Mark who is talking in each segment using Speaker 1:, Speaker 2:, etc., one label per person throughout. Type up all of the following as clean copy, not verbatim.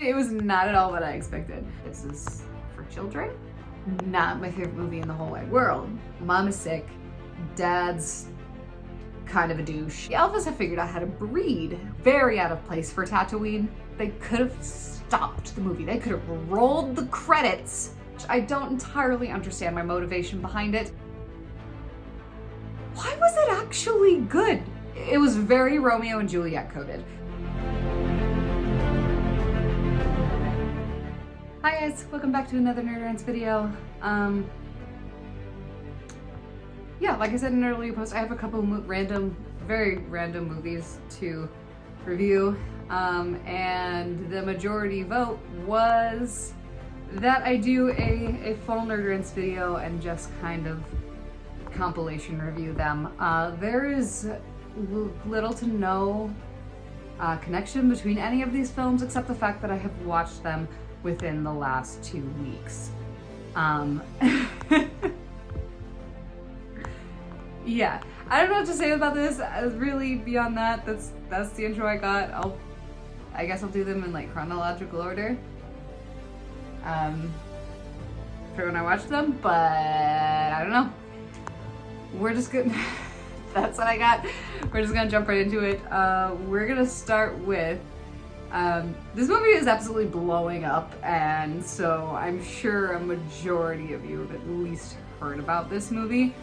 Speaker 1: It was not at all what I expected. This is for children. Not my favorite movie in the whole wide world. Mom is sick. Dad's kind of a douche. The Alphas have figured out how to breed. Very out of place for Tatooine. They could have stopped the movie. They could have rolled the credits. Which I don't entirely understand my motivation behind it. Why was it actually good? It was very Romeo and Juliet coded. Hi guys, welcome back to another Nerd Rants video. Yeah, like I said in an earlier post, I have a couple very random movies to review, and the majority vote was that I do a full Nerd Rants video and just kind of compilation review them. There is little to no connection between any of these films except the fact that I have watched them within the last 2 weeks. Yeah, I don't know what to say about this. Really, beyond that, that's the intro I got. I guess I'll do them in like chronological order for when I watch them, but I don't know. We're just gonna that's what I got. We're just gonna jump right into it. We're gonna start with this movie is absolutely blowing up, and so I'm sure a majority of you have at least heard about this movie.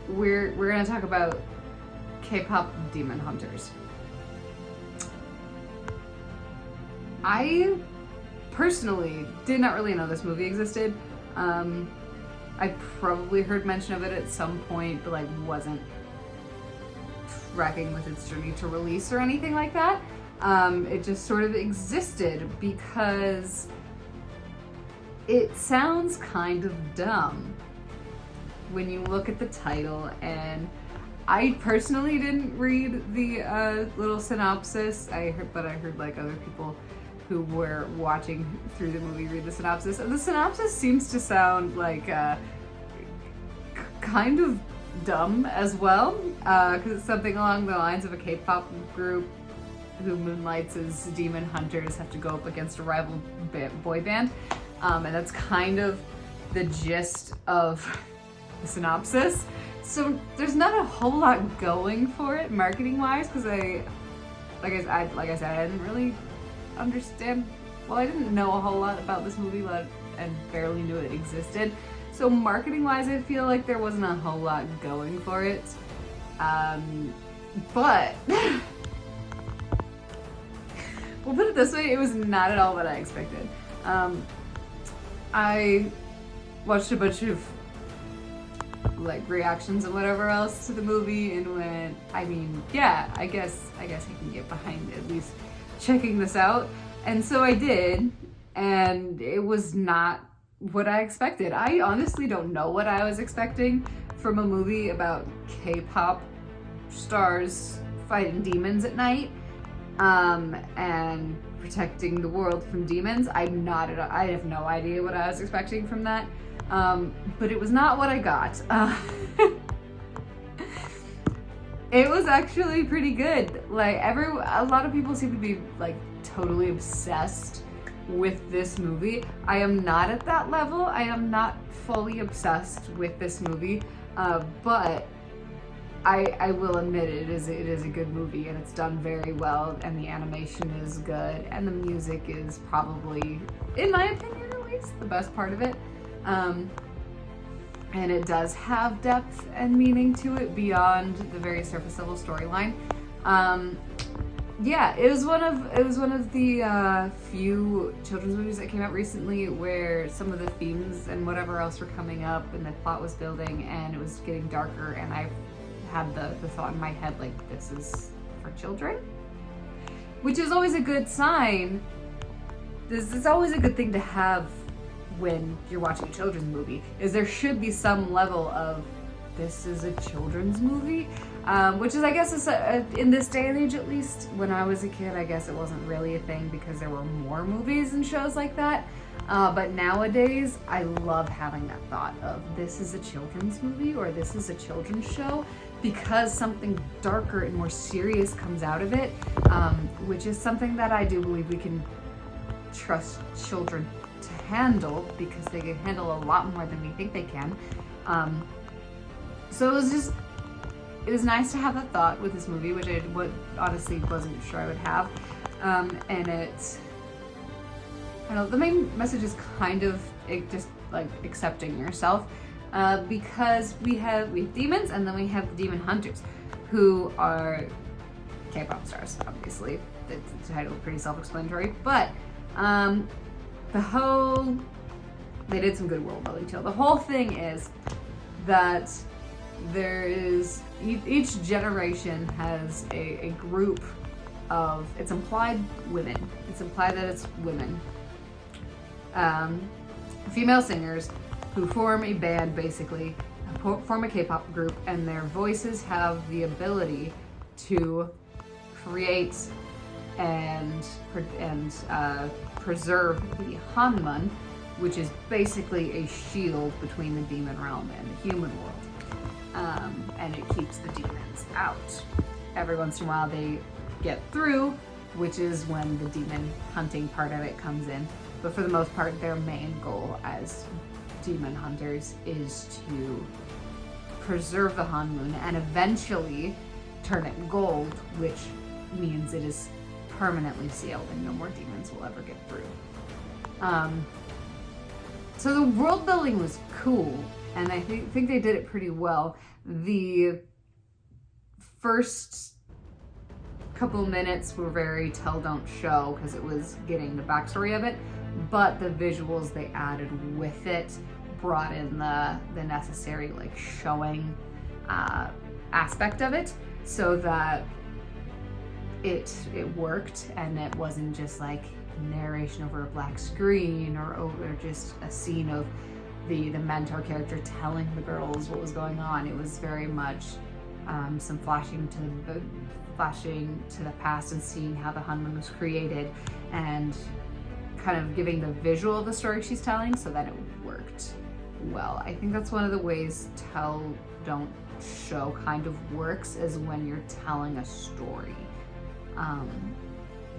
Speaker 1: We're gonna talk about K-pop Demon Hunters. I personally did not really know this movie existed. I probably heard mention of it at some point, but like wasn't tracking with its journey to release or anything like that. It just sort of existed because it sounds kind of dumb when you look at the title, and I personally didn't read the little synopsis. But I heard like other people who were watching through the movie read the synopsis, and the synopsis seems to sound like kind of dumb as well, because it's something along the lines of a K-pop group who moonlights as demon hunters have to go up against a rival boy band, and that's kind of the gist of the synopsis. So there's not a whole lot going for it marketing wise, because like I said, I didn't really understand. Well, I didn't know a whole lot about this movie, and barely knew it existed. So marketing wise, I feel like there wasn't a whole lot going for it. But we'll put it this way, it was not at all what I expected. I watched a bunch of like reactions and whatever else to the movie and went, I mean, yeah, I guess I can get behind at least checking this out. And so I did, and it was not what I expected. I honestly don't know what I was expecting from a movie about K-pop stars fighting demons at night, and protecting the world from demons. I have no idea what I was expecting from that, but it was not what I got. It was actually pretty good. Like a lot of people seem to be like totally obsessed with this movie. I am not at that level. I am not fully obsessed with this movie, but I will admit it is a good movie, and it's done very well, and the animation is good, and the music is probably, in my opinion at least, the best part of it. And it does have depth and meaning to it beyond the very surface level storyline. Yeah, it was one of the few children's movies that came out recently where some of the themes and whatever else were coming up, and the plot was building, and it was getting darker, and I had the thought in my head like, this is for children, which is always a good sign. This is always a good thing to have when you're watching a children's movie, is there should be some level of, this is a children's movie, which is, I guess, in this day and age at least. When I was a kid, I guess it wasn't really a thing because there were more movies and shows like that. But nowadays, I love having that thought of, this is a children's movie or this is a children's show, because something darker and more serious comes out of it, which is something that I do believe we can trust children to handle, because they can handle a lot more than we think they can. So it was nice to have that thought with this movie, which I honestly wasn't sure I would have. And I don't know, the main message is kind of just like accepting yourself, because we have demons, and then we have the demon hunters, who are K-pop stars, obviously. The title is pretty self-explanatory, but they did some good world building too. The whole thing is that there is, each generation has a group of, it's implied women. It's implied that it's women. Female singers who form a band, basically, form a K-pop group, and their voices have the ability to create and preserve the Hanmun, which is basically a shield between the demon realm and the human world. And it keeps the demons out. Every once in a while they get through, which is when the demon hunting part of it comes in. But for the most part, their main goal as demon hunters is to preserve the Hanmun and eventually turn it gold, which means it is permanently sealed and no more demons will ever get through. So the world building was cool, and I think they did it pretty well. The first couple minutes were very tell don't show, because it was getting the backstory of it, but the visuals they added with it brought in the necessary like showing aspect of it, so that it worked, and it wasn't just like narration over a black screen or over just a scene of the mentor character telling the girls what was going on. It was very much some flashing to the past and seeing how the Hanmun was created, and kind of giving the visual of the story she's telling, so that it worked well. I think that's one of the ways tell don't show kind of works, is when you're telling a story,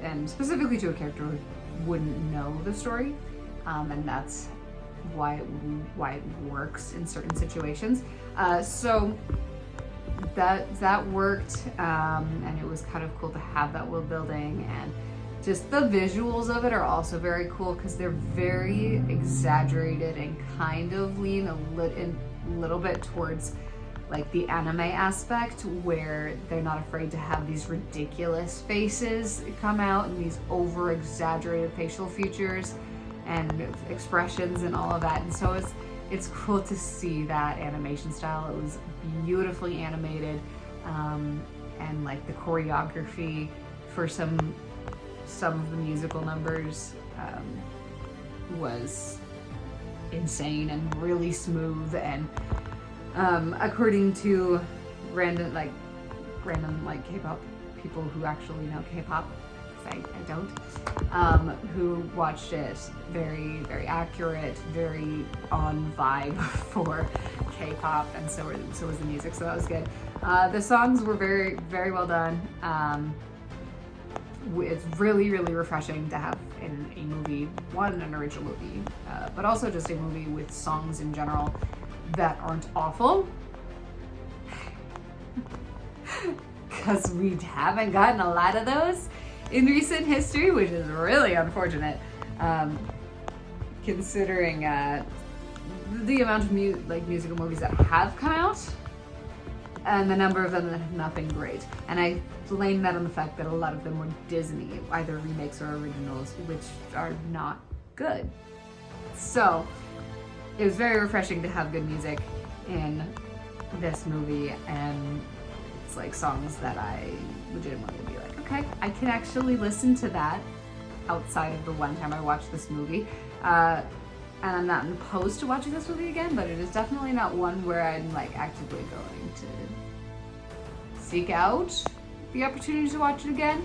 Speaker 1: and specifically to a character who wouldn't know the story, and that's why it works in certain situations. So that worked, and it was kind of cool to have that world building, and just the visuals of it are also very cool, because they're very exaggerated and kind of lean a little bit towards like the anime aspect, where they're not afraid to have these ridiculous faces come out and these over exaggerated facial features and expressions and all of that. And so it's cool to see that animation style. It was beautifully animated, and like the choreography for some of the musical numbers was insane and really smooth, and according to random K-pop people who actually know K-pop, because I don't, who watched it, very, very accurate, very on vibe for K-pop, and so was the music, so that was good. The songs were very, very well done. It's really, really refreshing to have in a movie, an original movie, but also just a movie with songs in general that aren't awful, because we haven't gotten a lot of those in recent history, which is really unfortunate, considering the amount of musical movies that have come out and the number of them that have not been great. And I blame that on the fact that a lot of them were Disney, either remakes or originals, which are not good. So it was very refreshing to have good music in this movie, and it's like songs that I legitimately be like, okay, I can actually listen to that outside of the one time I watched this movie. And I'm not opposed to watching this movie again, but it is definitely not one where I'm like actively going to seek out the opportunity to watch it again.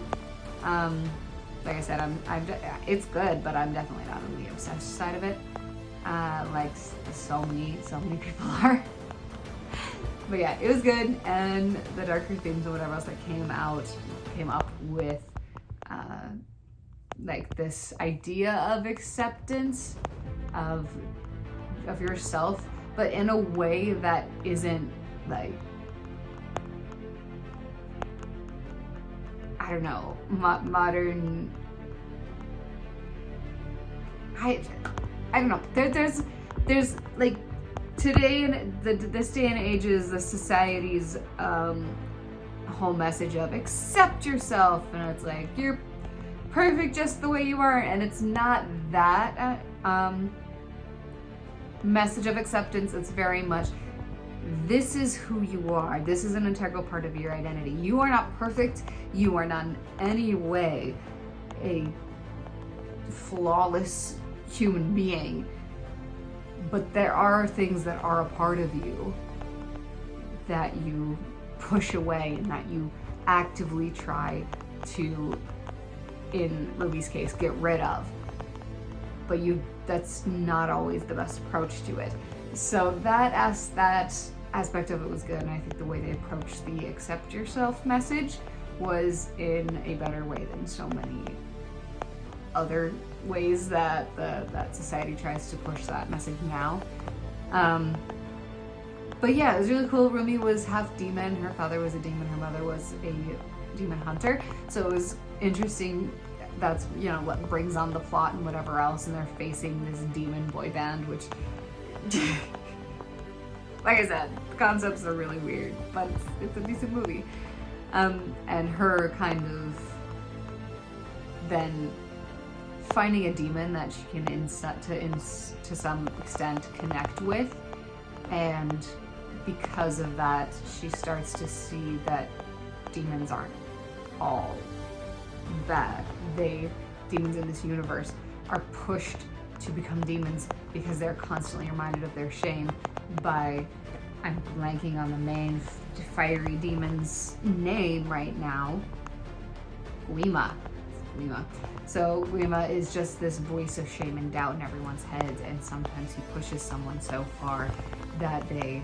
Speaker 1: Like I said, it's good, but I'm definitely not on the obsessed side of it, like so many people are. But yeah, it was good, and the darker themes and whatever else that came up with like this idea of acceptance of yourself, but in a way that isn't like, I don't know, modern. I don't know. There's like today in this day and age is the society's whole message of accept yourself, and it's like you're perfect just the way you are, and it's not that message of acceptance. It's very much, this is who you are. This is an integral part of your identity. You are not perfect. You are not in any way a flawless human being. But there are things that are a part of you that you push away and that you actively try to, in Ruby's case, get rid of. But that's not always the best approach to it. So that aspect of it was good, and I think the way they approached the accept yourself message was in a better way than so many other ways that that society tries to push that message now. But yeah, it was really cool. Rumi was half demon. Her father was a demon. Her mother was a demon hunter. So it was interesting. That's, you know, what brings on the plot and whatever else, and they're facing this demon boy band, which like I said, the concepts are really weird, but it's a decent movie. And her kind of then finding a demon that she can to some extent connect with, and because of that, she starts to see that demons aren't all bad. Demons in this universe are pushed to become demons because they're constantly reminded of their shame by, I'm blanking on the main fiery demon's name right now, Guima. So Guima is just this voice of shame and doubt in everyone's heads, and sometimes he pushes someone so far that they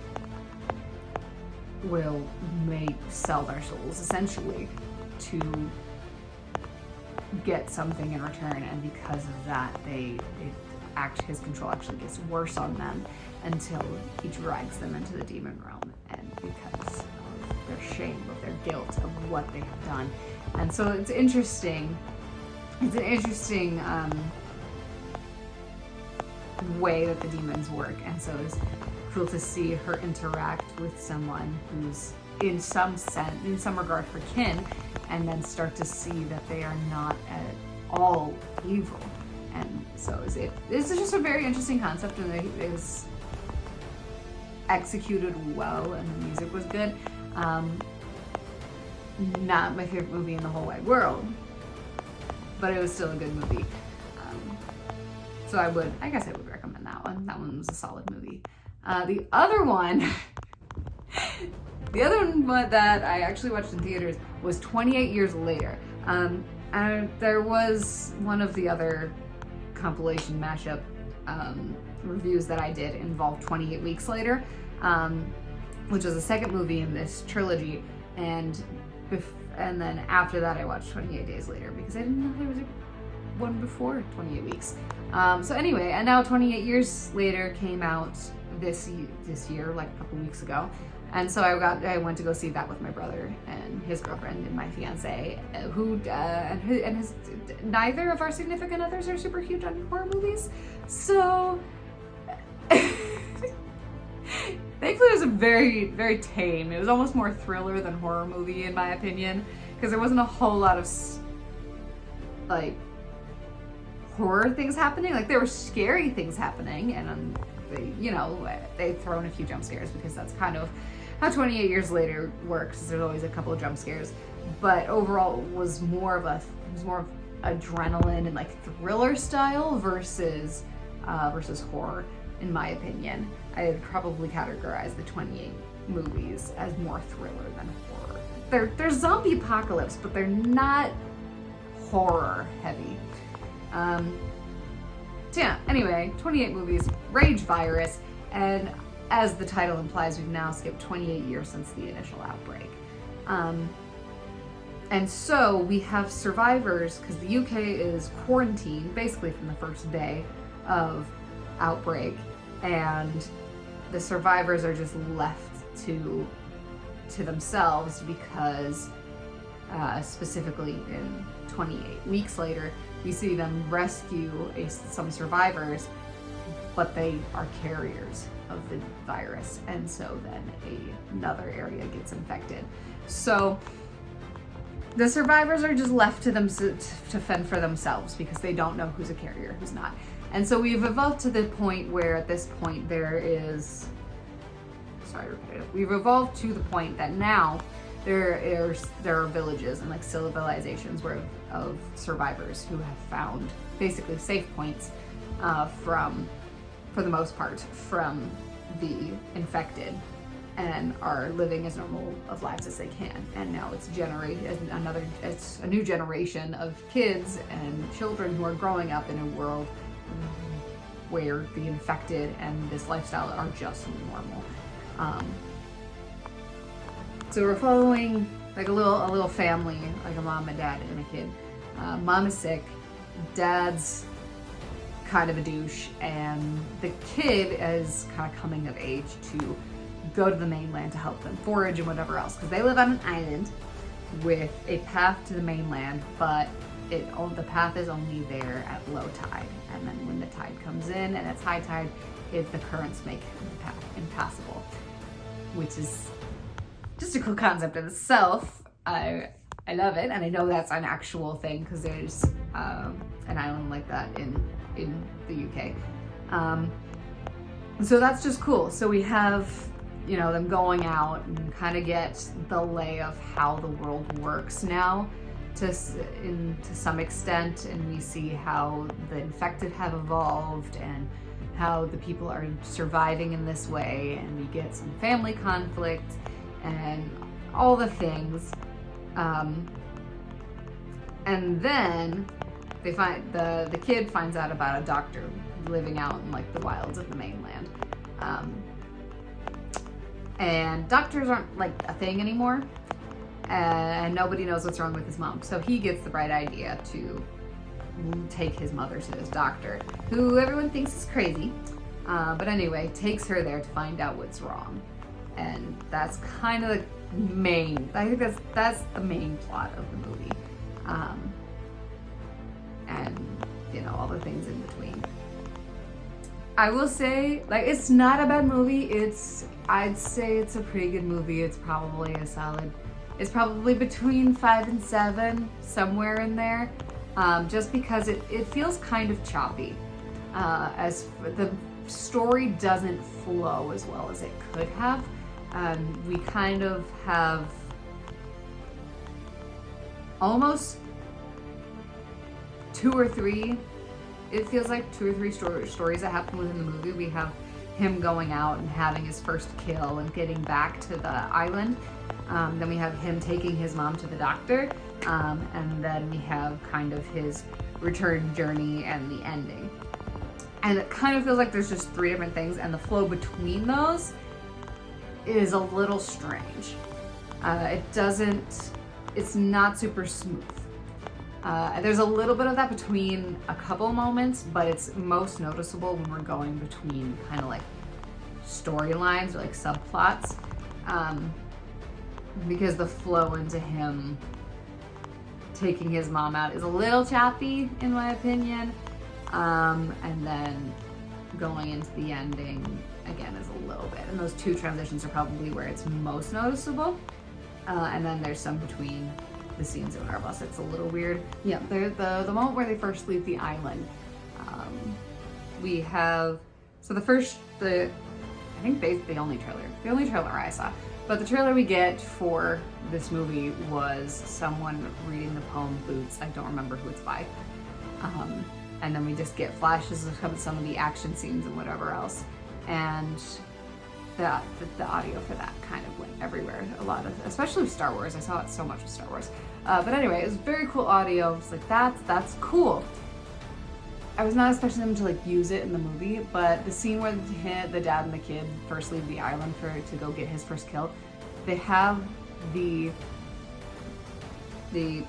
Speaker 1: may sell their souls essentially to get something in return, and because of that his control actually gets worse on them until he drags them into the demon realm, and because of their shame, of their guilt, of what they have done. And so it's interesting. It's an interesting way that the demons work, and so it's cool to see her interact with someone who's in some regard her kin, and then start to see that they are not at all evil. And so this is just a very interesting concept, and it is executed well, and the music was good. Not my favorite movie in the whole wide world, but it was still a good movie. So I guess I would recommend that one. That one was a solid movie. The other one that I actually watched in theaters was 28 Years Later. And there was one of the other compilation mashup reviews that I did involved 28 Weeks Later, which was the second movie in this trilogy. And then after that, I watched 28 Days Later because I didn't know there was one before 28 Weeks. So anyway, and now 28 Years Later came out this year, like a couple weeks ago. And so I went to go see that with my brother and his girlfriend and my fiance, who neither of our significant others are super huge on horror movies. So thankfully it was a very, very tame. It was almost more thriller than horror movie in my opinion, because there wasn't a whole lot of like horror things happening. Like there were scary things happening, and they've thrown a few jump scares because that's kind of how 28 Years Later works. There's always a couple of jump scares, but overall it was more of adrenaline and like thriller style versus horror, in my opinion. I'd probably categorize the 28 movies as more thriller than horror. They're zombie apocalypse, but they're not horror heavy. So yeah, anyway, 28 movies, Rage Virus, and as the title implies, we've now skipped 28 years since the initial outbreak. And so we have survivors, because the UK is quarantined basically from the first day of outbreak, and the survivors are just left to themselves because specifically in 28 weeks later, we see them rescue some survivors, but they are carriers of the virus, and so then another area gets infected. So the survivors are just left to fend for themselves because they don't know who's a carrier, who's not. And so we've evolved to the point where at this point we've evolved to the point that now there are villages and like civilizations of survivors who have found basically safe points for the most part, from the infected, and are living as normal of lives as they can. And now it's a new generation of kids and children who are growing up in a world where the infected and this lifestyle are just normal. So we're following like a little family, like a mom, a dad, and a kid. Mom is sick, dad's kind of a douche, and the kid is kind of coming of age to go to the mainland to help them forage and whatever else, because they live on an island with a path to the mainland, but the path is only there at low tide, and then when the tide comes in and it's high tide, the currents make the path impassable, which is just a cool concept in itself. I love it, and I know that's an actual thing because there's an island like that in the UK. So that's just cool. So we have, them going out and kind of get the lay of how the world works now to some extent, and we see how the infected have evolved and how the people are surviving in this way, and we get some family conflict and all the things. And then they find the kid finds out about a doctor living out in like the wilds of the mainland. And doctors aren't like a thing anymore, and nobody knows what's wrong with his mom. So he gets the bright idea to take his mother to this doctor, who everyone thinks is crazy. But anyway, takes her there to find out what's wrong. And that's kind of the main, I think that's the main plot of the movie. And all the things in between. I will say, like, it's not a bad movie. I'd say it's a pretty good movie. It's probably between 5 and 7, somewhere in there. Just because it feels kind of choppy. As the story doesn't flow as well as it could have. We kind of have almost 2 or 3. It feels like 2 or 3 stories that happen within the movie. We have him going out and having his first kill and getting back to the island. Then we have him taking his mom to the doctor. And then we have kind of his return journey and the ending. And it kind of feels like there's just 3 different things, and the flow between those is a little strange. It's not super smooth. There's a little bit of that between a couple moments, but it's most noticeable when we're going between kind of like storylines or like subplots, because the flow into him taking his mom out is a little choppy, in my opinion, and then going into the ending again is a little bit, and those 2 transitions are probably where it's most noticeable, and then there's some between the scenes in Arbus. It's a little weird. Yeah, the moment where they first leave the island, we have, so I think the only trailer I saw, but the trailer we get for this movie was someone reading the poem Boots. I don't remember who it's by. And then we just get flashes of some of the action scenes and whatever else. And the audio for that kind of went everywhere. A lot of, especially with Star Wars. I saw it so much with Star Wars. But anyway, it was very cool audio. It's like, that's cool. I was not expecting them to like use it in the movie, but the scene where the dad and the kid first leave the island to go get his first kill, they have the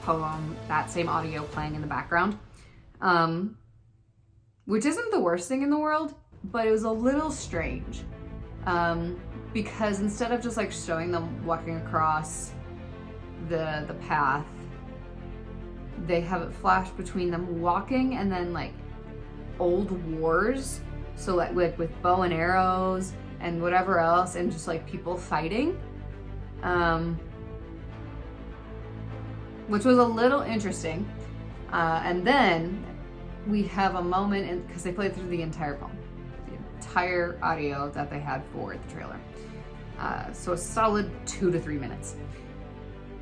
Speaker 1: poem, that same audio playing in the background, which isn't the worst thing in the world, but it was a little strange, because instead of just like showing them walking across the path, they have it flash between them walking and then like old wars, so like with bow and arrows and whatever else, and just like people fighting, which was a little interesting. And then we have a moment, because they played through the entire poem, the entire audio that they had for the trailer, so a solid 2 to 3 minutes,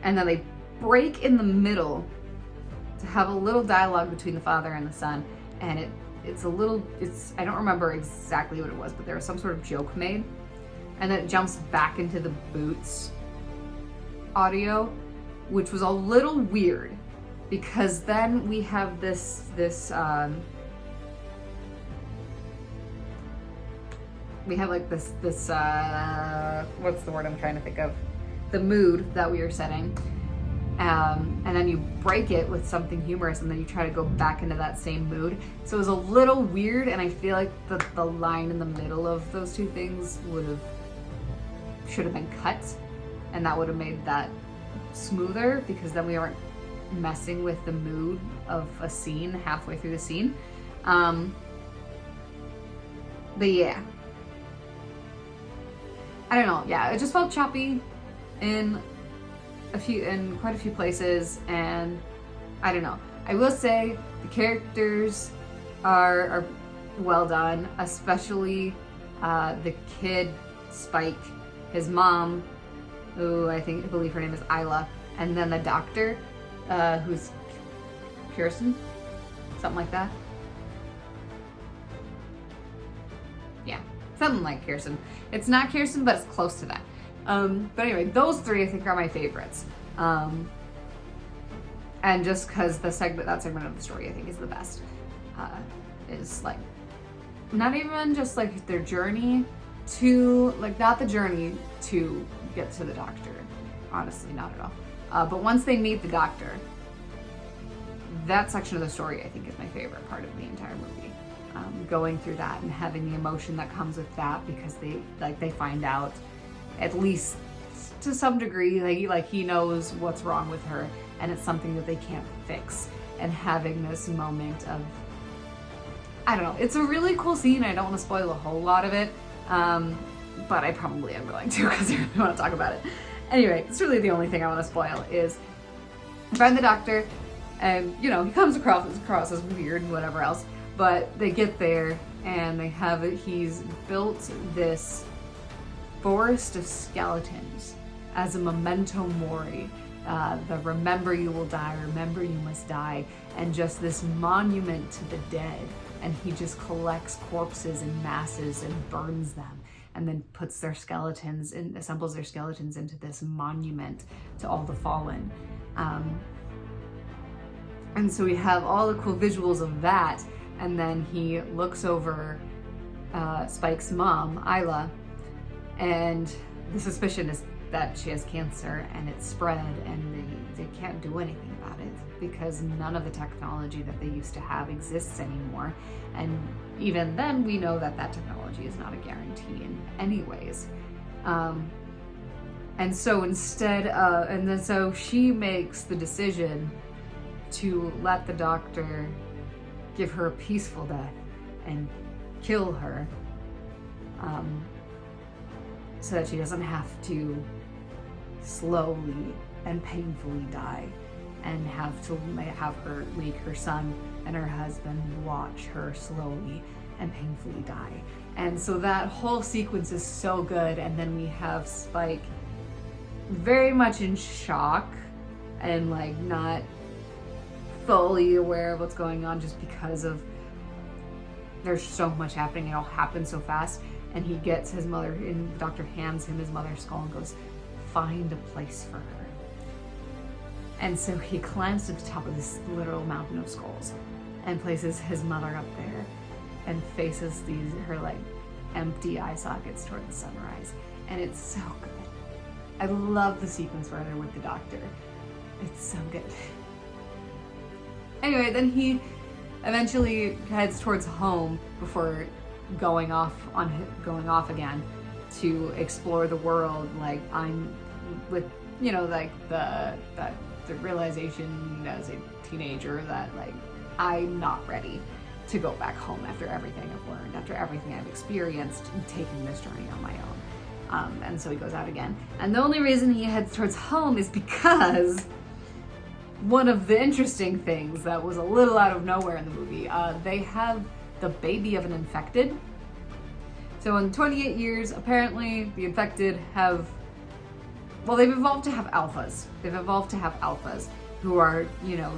Speaker 1: and then they break in the middle to have a little dialogue between the father and the son, and it's I don't remember exactly what it was, but there was some sort of joke made, and then it jumps back into the Boots audio, which was a little weird, because then we have this we have like this what's the word I'm trying to think of, the mood that we are setting, and then you break it with something humorous, and then you try to go back into that same mood. So it was a little weird, and I feel like the line in the middle of those two things should have been cut, and that would have made that smoother, because then we aren't messing with the mood of a scene halfway through the scene. But yeah, I don't know. Yeah, it just felt choppy in quite a few places, and I don't know. I will say the characters are well done, especially the kid Spike, his mom, who I believe her name is Isla, and then the doctor, who's Kirsten, something like that. Yeah, something like Kirsten. It's not Kirsten, but it's close to that. But anyway, those three I think are my favorites. And just because that segment of the story I think is the best. Is like, not even just like their journey to, like, not the journey to get to the doctor, honestly, not at all. But once they meet the doctor, that section of the story I think is my favorite part of the entire movie. Going through that and having the emotion that comes with that, because they find out, at least to some degree, like he knows what's wrong with her, and it's something that they can't fix, and having this moment of, I don't know, it's a really cool scene. I don't want to spoil a whole lot of it, but I probably am going to, because I really want to talk about it. Anyway, it's really the only thing I want to spoil is find the doctor, and he comes across as weird and whatever else, but they get there and they have it. He's built this forest of skeletons as a memento mori, the remember you will die, remember you must die, and just this monument to the dead. And he just collects corpses in masses and burns them, and then puts their skeletons and assembles their skeletons into this monument to all the fallen. And so we have all the cool visuals of that, and then he looks over Spike's mom, Isla, and the suspicion is that she has cancer, and it's spread, and they can't do anything about it, because none of the technology that they used to have exists anymore. And even then, we know that technology is not a guarantee in any ways. And so so she makes the decision to let the doctor give her a peaceful death and kill her, so that she doesn't have to slowly and painfully die, and have her make her son and her husband watch her slowly and painfully die. And so that whole sequence is so good. And then we have Spike very much in shock and like not fully aware of what's going on, just because of there's so much happening. It all happens so fast. And he gets his mother, and the doctor hands him his mother's skull and goes, "Find a place for her." And so he climbs to the top of this literal mountain of skulls and places his mother up there and faces her like empty eye sockets toward the sunrise. And it's so good. I love the sequence where they're with the doctor. It's so good. Anyway, then he eventually heads towards home before going off again to explore the world. Like, I'm with, you know, like the realization as a teenager that like I'm not ready to go back home after everything I've learned, after everything I've experienced, taking this journey on my own. And so he goes out again. And the only reason he heads towards home is because one of the interesting things that was a little out of nowhere in the movie, they have the baby of an infected. So in 28 years, apparently the infected have, well, they've evolved to have alphas. They've evolved to have alphas who are, you know,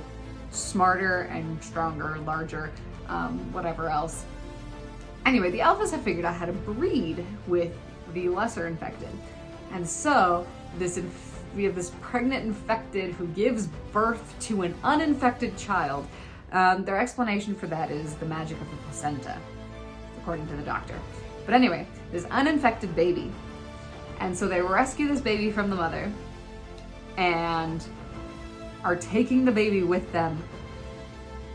Speaker 1: smarter and stronger, larger, whatever else. Anyway, the alphas have figured out how to breed with the lesser infected. And so we have this pregnant infected who gives birth to an uninfected child. Their explanation for that is the magic of the placenta, according to the doctor. But anyway, this uninfected baby. And so they rescue this baby from the mother and are taking the baby with them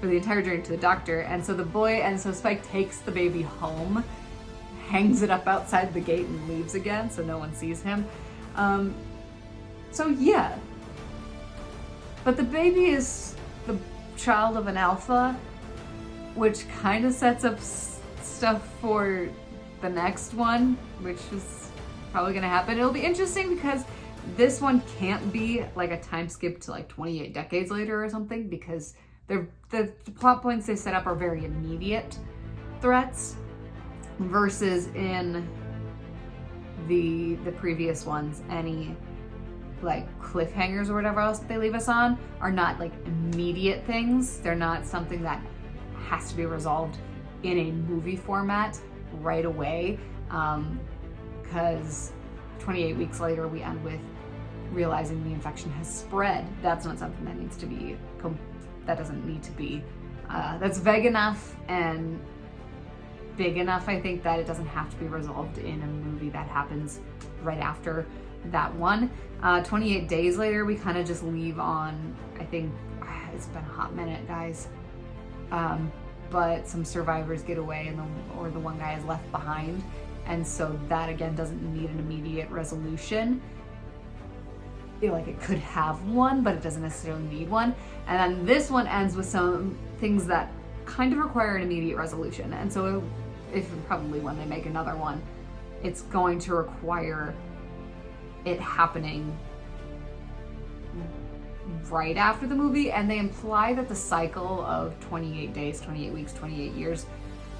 Speaker 1: for the entire journey to the doctor. And so Spike takes the baby home, hangs it up outside the gate and leaves again so no one sees him. So yeah. But the baby is the child of an alpha, which kind of sets up stuff for the next one, which is probably gonna happen. It'll be interesting because this one can't be like a time skip to like 28 decades later or something, because the plot points they set up are very immediate threats, versus in the previous ones, any like cliffhangers or whatever else they leave us on are not like immediate things. They're not something that has to be resolved in a movie format right away, because 28 weeks later we end with realizing the infection has spread. That's not something that needs to be that's vague enough and big enough, I think, that it doesn't have to be resolved in a movie that happens right after that one. 28 days later, we kind of just leave on, I think, it's been a hot minute, guys. But some survivors get away or the one guy is left behind. And so that, again, doesn't need an immediate resolution. It could have one, but it doesn't necessarily need one. And then this one ends with some things that kind of require an immediate resolution. And so probably when they make another one, it's going to require it happening right after the movie. And they imply that the cycle of 28 days, 28 weeks, 28 years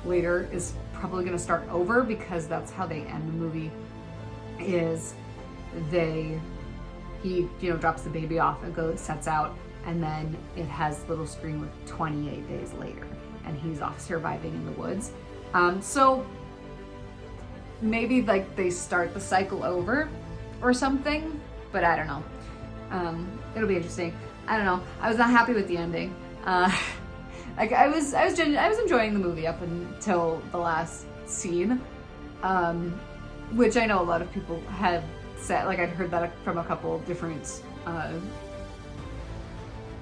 Speaker 1: later is probably going to start over, because that's how they end the movie. Is he drops the baby off and sets out, and then it has a little screen with 28 days later, and he's off surviving in the woods. So maybe like they start the cycle over or something, but I don't know. It'll be interesting. I don't know. I was not happy with the ending. Like I was enjoying the movie up until the last scene, which I know a lot of people have said. Like, I'd heard that from a couple of different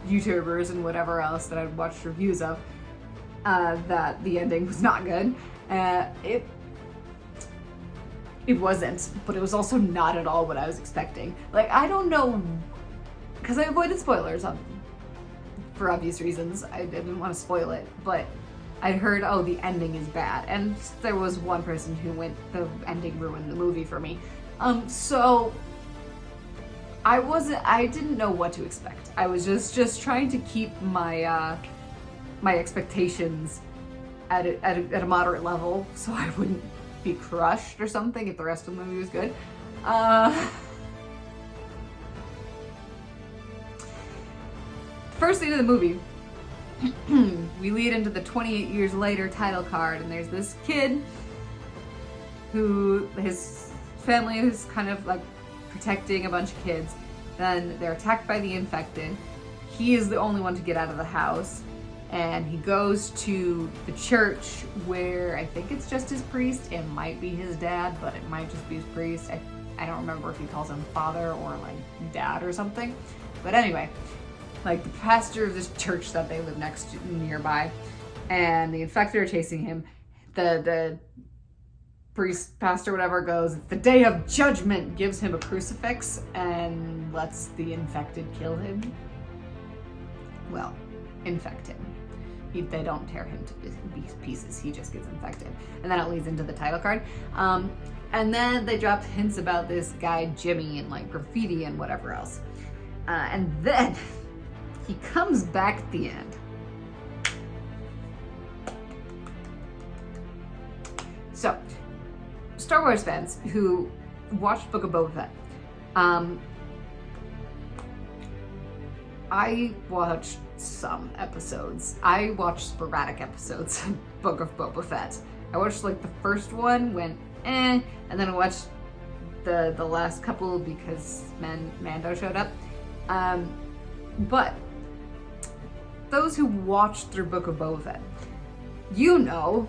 Speaker 1: YouTubers and whatever else that I'd watched reviews of, that the ending was not good. It wasn't, but it was also not at all what I was expecting. Like, I don't know, because I avoided spoilers for obvious reasons. I didn't want to spoil it, but I'd heard, the ending is bad. And there was one person who the ending ruined the movie for me. So I didn't know what to expect. I was just trying to keep my my expectations at a moderate level, so I wouldn't be crushed or something if the rest of the movie was good. First scene of the movie, we lead into the 28 years later title card, and there's this kid who his family is kind of like protecting a bunch of kids. Then they're attacked by the infected. He is the only one to get out of the house. and he goes to the church where I think it's just his priest. It might be his dad, but it might just be his priest. I don't remember if he calls him father or like dad or something. But anyway, like the pastor of this church that they live nearby, and the infected are chasing him. The priest, pastor, whatever, goes, "It's the day of judgment," gives him a crucifix and lets the infected kill him. Well, infect him. They don't tear him to pieces, he just gets infected. And then it leads into the title card. And then they dropped hints about this guy Jimmy and like graffiti and whatever else. And then he comes back at the end. So, Star Wars fans who watched Book of Boba Fett, I watched some episodes. I watched sporadic episodes of Book of Boba Fett. I watched like the first one, went and then I watched the last couple because Mando showed up. But those who watched through Book of Boba Fett, you know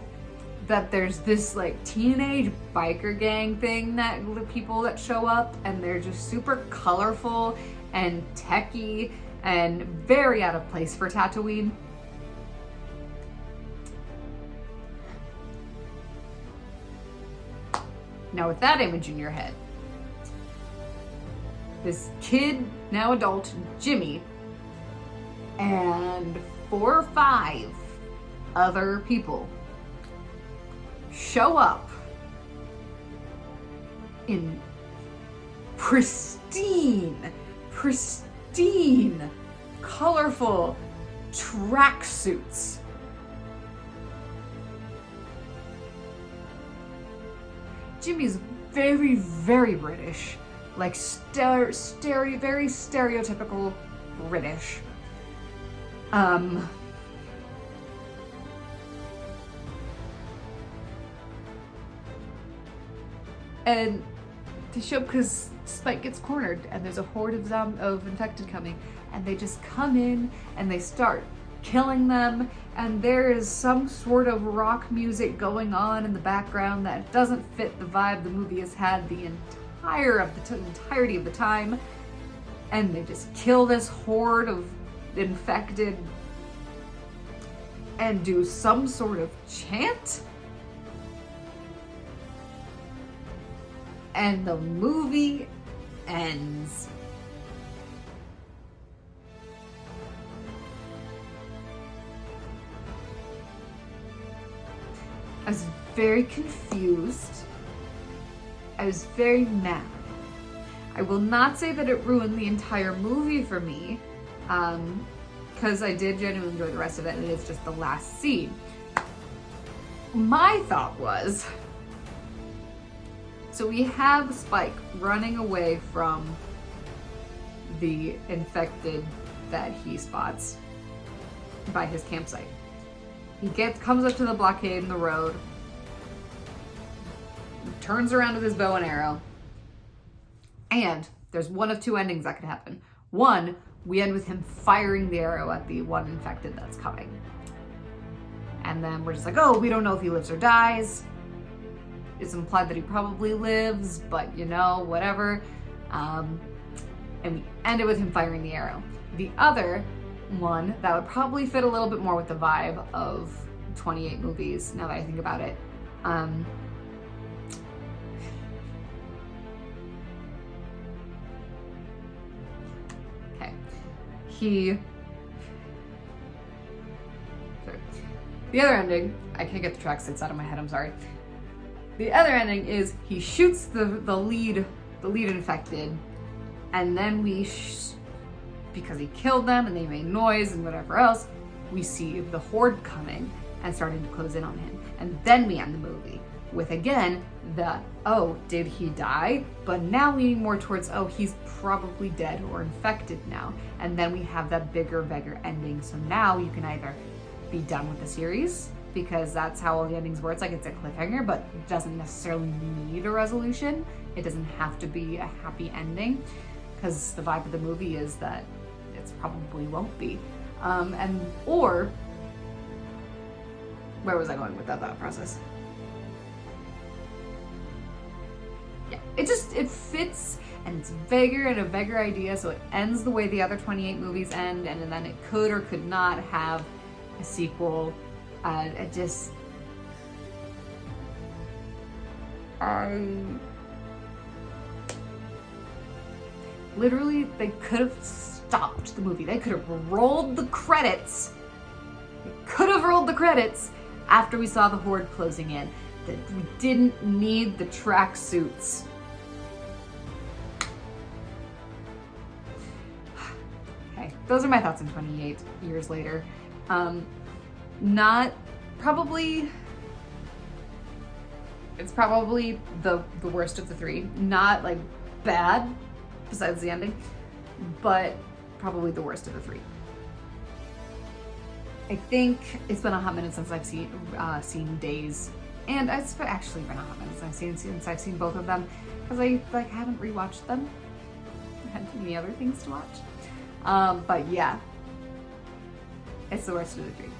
Speaker 1: that there's this like teenage biker gang thing that the people that show up, and they're just super colorful and techy and very out of place for Tatooine. Now with that image in your head, this kid, now adult, Jimmy, and 4 or 5 other people show up in pristine, colorful tracksuits. Jimmy's very, very British, like very stereotypical British. And they show up because Spike gets cornered and there's a horde of infected coming, and they just come in and they start killing them, and there is some sort of rock music going on in the background that doesn't fit the vibe the movie has had the entirety of the time, and they just kill this horde of infected and do some sort of chant, and the movie ends. I was very confused. I was very mad. I will not say that it ruined the entire movie for me, because I did genuinely enjoy the rest of it, and it's just the last scene. My thought was, so we have Spike running away from the infected that he spots by his campsite. He comes up to the blockade in the road, turns around with his bow and arrow, and there's one of 2 endings that could happen. One, we end with him firing the arrow at the one infected that's coming. And then we're just like, oh, we don't know if he lives or dies. It's implied that he probably lives, but you know, whatever. And we end it with him firing the arrow. The other one that would probably fit a little bit more with the vibe of 28 movies, now that I think about it. Okay. The other ending, I can't get the track sits out of my head, I'm sorry. The other ending is he shoots the lead infected, and then because he killed them and they made noise and whatever else, we see the horde coming and starting to close in on him. And then we end the movie with, again, did he die? But now leaning more towards, he's probably dead or infected now. And then we have that bigger ending. So now you can either be done with the series, because that's how all the endings work. It's like it's a cliffhanger, but it doesn't necessarily need a resolution. It doesn't have to be a happy ending, because the vibe of the movie is that it's probably won't be. Or where was I going with that thought process? Yeah, it fits, and it's bigger and a bigger idea, so it ends the way the other 28 movies end, and then it could or could not have a sequel. Literally, they could have stopped the movie. They could have rolled the credits. They could have rolled the credits after we saw the horde closing in. That we didn't need the tracksuits. Okay, those are my thoughts on 28 years later. It's probably the worst of the three. Not like bad, besides the ending, but probably the worst of the three. I think it's been a hot minute since I've seen Days, and it's actually been a hot minute since I've seen both of them, because I haven't rewatched them. I had too many other things to watch. But yeah, it's the worst of the three.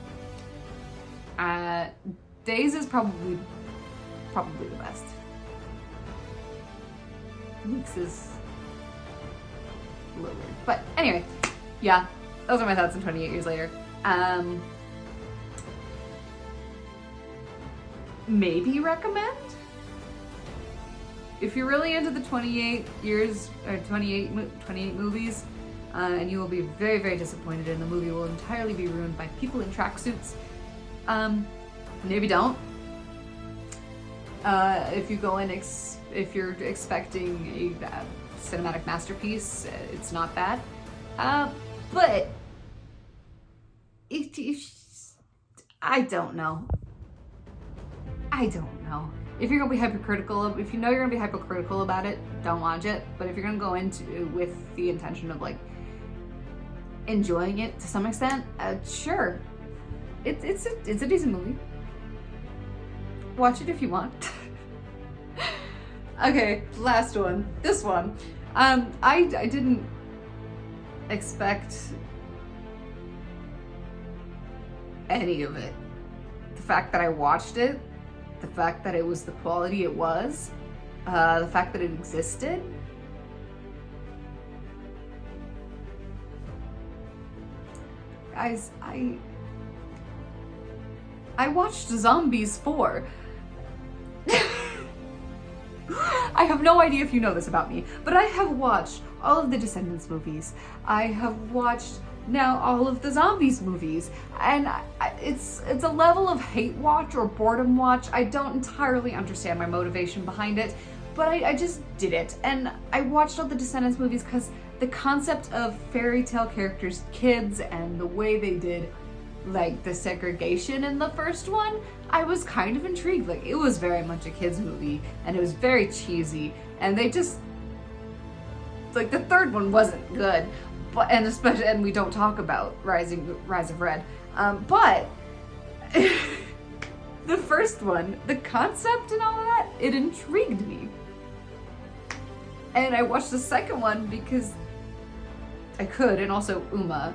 Speaker 1: Days is probably the best. Weeks is a little weird. But anyway, yeah, those are my thoughts on 28 years later. Maybe recommend? If you're really into the 28 years, or 28 movies, and you will be very, very disappointed, and the movie will entirely be ruined by people in tracksuits, maybe don't. If you go in, if you're expecting a cinematic masterpiece, it's not bad. But I don't know. If you're gonna be hypercritical, if you know you're gonna be hypercritical about it, don't watch it. But if you're gonna go into with the intention of like enjoying it to some extent, sure, it's a decent movie. Watch it if you want. Okay, last one. This one. I didn't expect any of it. The fact that I watched it, the fact that it was the quality it was, the fact that it existed. Guys, I watched Zombies 4. I have no idea if you know this about me, but I have watched all of the Descendants movies. I have watched now all of the Zombies movies, and it's a level of hate watch or boredom watch. I don't entirely understand my motivation behind it, but I just did it. And I watched all the Descendants movies because the concept of fairy tale characters, kids, and the way they did like the segregation in the first one, I was kind of intrigued. Like, it was very much a kids movie, and it was very cheesy, and they just like, the third one wasn't good, but and we don't talk about Rise of Red, but the first one, the concept and all that, it intrigued me. And I watched the second one because I could, and also Uma.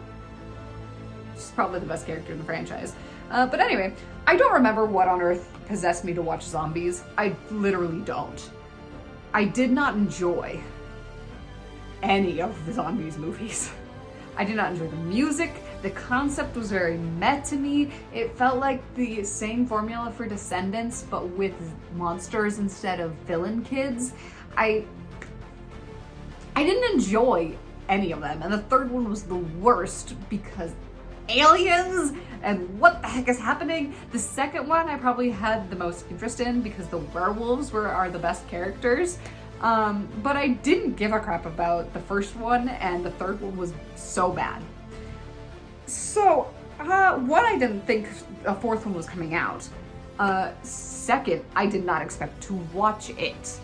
Speaker 1: She's probably the best character in the franchise. But anyway, I don't remember what on earth possessed me to watch Zombies. I literally don't. I did not enjoy any of the Zombies movies. I did not enjoy the music. The concept was very meh to me. It felt like the same formula for Descendants, but with monsters instead of villain kids. I didn't enjoy any of them, and the third one was the worst because aliens and what the heck is happening. The second one I probably had the most interest in because the werewolves are the best characters, but I didn't give a crap about the first one, and the third one was so bad. So one, I didn't think a fourth one was coming out. Second, I did not expect to watch it,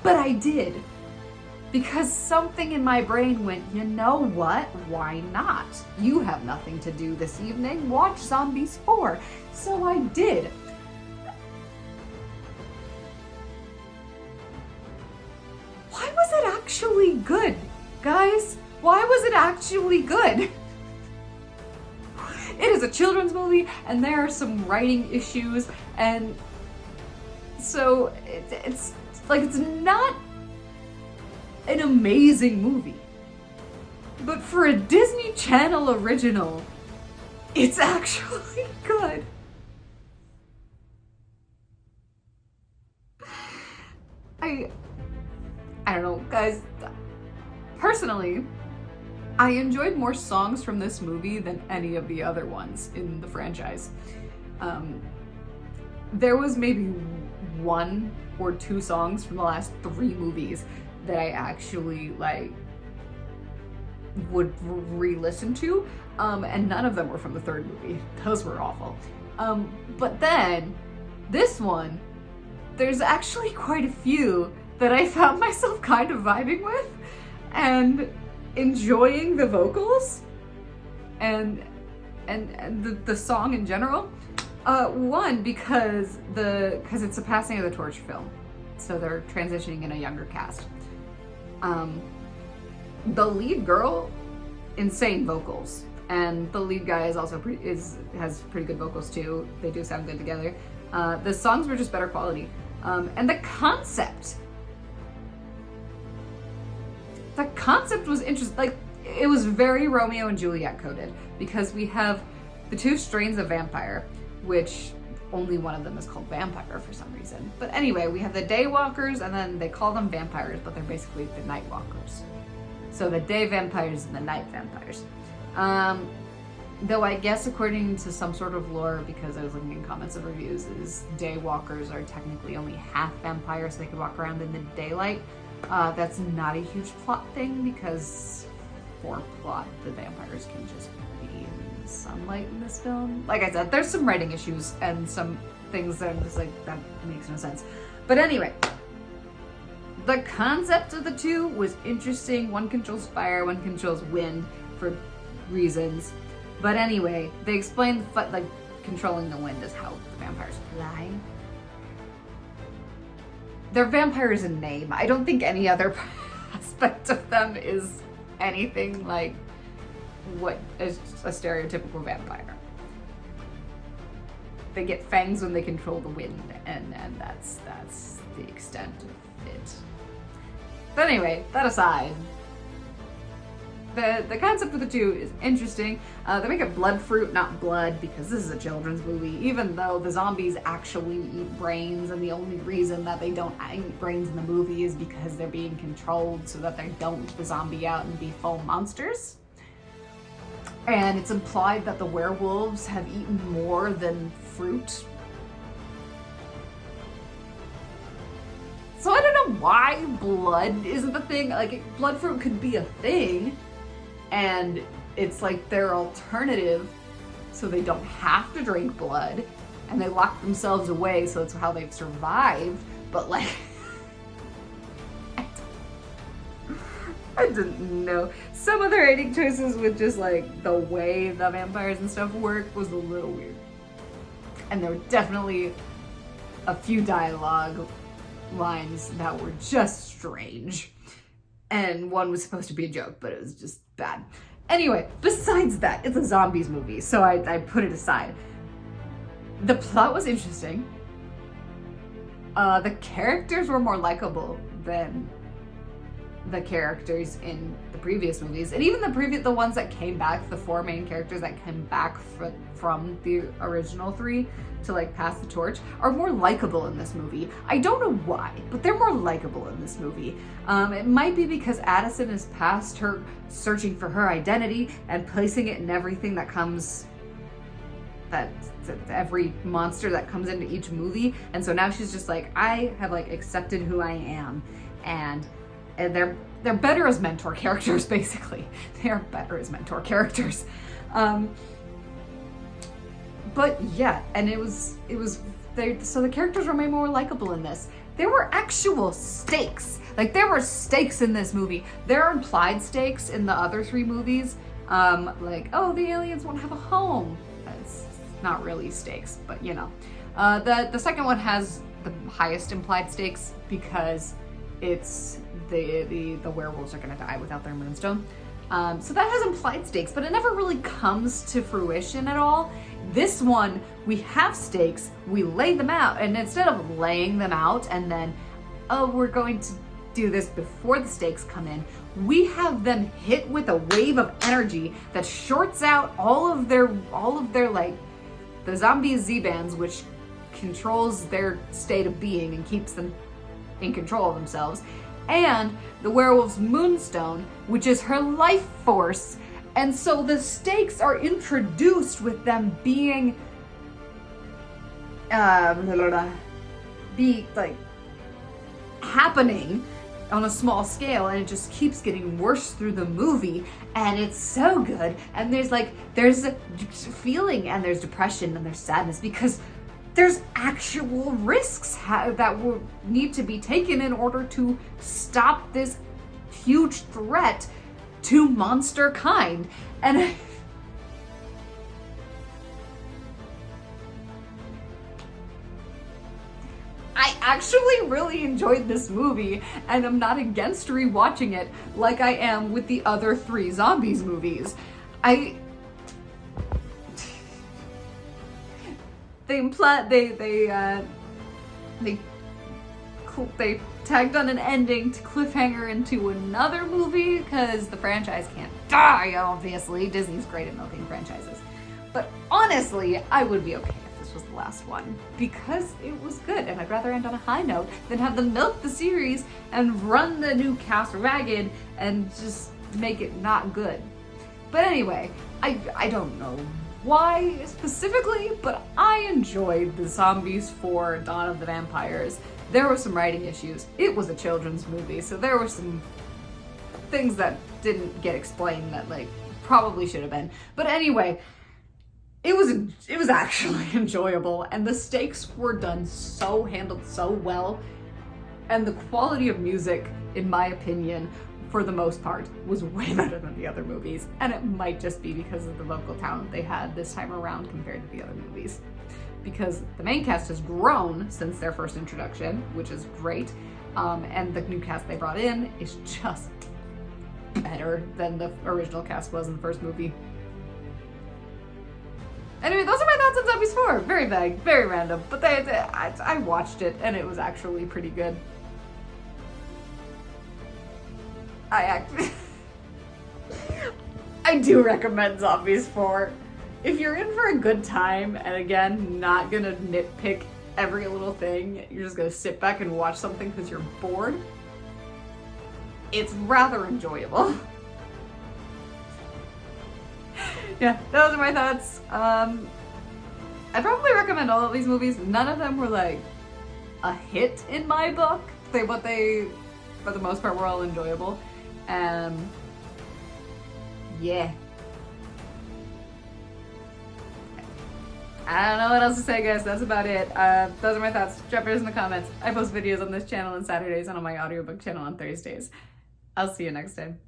Speaker 1: but I did. Because something in my brain went, you know what? Why not? You have nothing to do this evening. Watch Zombies 4. So I did. Why was it actually good, guys? Why was it actually good? It is a children's movie, and there are some writing issues, and so it's like, it's not an amazing movie. But for a Disney Channel original, it's actually good. I don't know, guys. Personally, I enjoyed more songs from this movie than any of the other ones in the franchise. There was maybe 1 or 2 songs from the last 3 movies that I actually like would re-listen to, and none of them were from the 3rd movie. Those were awful. But then this one, there's actually quite a few that I found myself kind of vibing with and enjoying the vocals and the song in general. One, because it's a passing of the torch film, so they're transitioning in a younger cast. The lead girl, insane vocals, and the lead guy is also has pretty good vocals too. They do sound good together. The songs were just better quality, and the concept was interesting. Like, it was very Romeo and Juliet coded, because we have the 2 strains of vampire, which only one of them is called vampire for some reason. But anyway, we have the day walkers, and then they call them vampires, but they're basically the night walkers. So the day vampires and the night vampires. Though I guess according to some sort of lore, because I was looking in comments of reviews, is day walkers are technically only half vampires, so they can walk around in the daylight. That's not a huge plot thing, because for plot, the vampires can just be in the sunlight in this film. Like I said, there's some writing issues and some things that I'm just like, that makes no sense. But anyway, the concept of the 2 was interesting. One controls fire, one controls wind for reasons. But anyway, they explained like controlling the wind is how the vampires fly. They're vampires in name. I don't think any other aspect of them is anything like what is a stereotypical vampire. They get fangs when they control the wind, and that's the extent of it. But anyway, that aside, the concept of the 2 is interesting. They make it blood fruit, not blood, because this is a children's movie, even though the zombies actually eat brains, and the only reason that they don't eat brains in the movie is because they're being controlled so that they don't zombie out and be full monsters. And it's implied that the werewolves have eaten more than fruit. So I don't know why blood isn't the thing. Like, blood fruit could be a thing, and it's like their alternative, so they don't have to drink blood, and they lock themselves away, so that's how they've survived. But like, I didn't know. Some of the writing choices with just like the way the vampires and stuff work was a little weird. And there were definitely a few dialogue lines that were just strange. And one was supposed to be a joke, but it was just bad. Anyway, besides that, it's a zombies movie, so I put it aside. The plot was interesting. The characters were more likable than the characters in the previous movies, and even the ones that came back, the 4 main characters that came back from the original 3 to like pass the torch, are more likable in this movie. I don't know why, but they're more likable in this movie. It might be because Addison is past her searching for her identity and placing it in everything that comes, that every monster that comes into each movie, and so now she's just like, I have like accepted who I am, and they're better as mentor characters, basically. They're better as mentor characters. But yeah, and so the characters were made more likable in this. There were actual stakes. Like, there were stakes in this movie. There are implied stakes in the other 3 movies. Like, oh, the aliens won't have a home. That's not really stakes, but you know. The second one has the highest implied stakes because it's the werewolves are gonna die without their moonstone. So that has implied stakes, but it never really comes to fruition at all. This one, we have stakes, we lay them out, and instead of laying them out and then, oh, we're going to do this before the stakes come in, we have them hit with a wave of energy that shorts out all of their like, the zombie Z-bands, which controls their state of being and keeps them in control of themselves, and the werewolf's moonstone, which is her life force. And so the stakes are introduced with them being happening on a small scale, and it just keeps getting worse through the movie, and it's so good. And there's feeling, and there's depression, and there's sadness, because there's actual risks that will need to be taken in order to stop this huge threat to monster kind. And I actually really enjoyed this movie, and I'm not against rewatching it like I am with the other 3 zombies movies. They tagged on an ending to cliffhanger into another movie because the franchise can't die, obviously. Disney's great at milking franchises. But honestly, I would be okay if this was the last one, because it was good, and I'd rather end on a high note than have them milk the series and run the new cast ragged and just make it not good. But anyway, I don't know why specifically, but I enjoyed the Zombies 4 Dawn of the Vampires. There were some writing issues. It was a children's movie, so there were some things that didn't get explained that probably should have been. But anyway, it was actually enjoyable, and the stakes were handled so well, and the quality of music, in my opinion, for the most part, was way better than the other movies. And it might just be because of the vocal talent they had this time around compared to the other movies. Because the main cast has grown since their first introduction, which is great. And the new cast they brought in is just better than the original cast was in the first movie. Anyway, those are my thoughts on Zombies 4. Very vague, very random, but I watched it and it was actually pretty good. I do recommend Zombies 4. If you're in for a good time, and again, not gonna nitpick every little thing, you're just gonna sit back and watch something because you're bored, it's rather enjoyable. Yeah, those are my thoughts. I probably recommend all of these movies. None of them were a hit in my book. But they, for the most part, were all enjoyable. Yeah. I don't know what else to say, guys. That's about it. Those are my thoughts. Drop yours in the comments. I post videos on this channel on Saturdays and on my audiobook channel on Thursdays. I'll see you next time.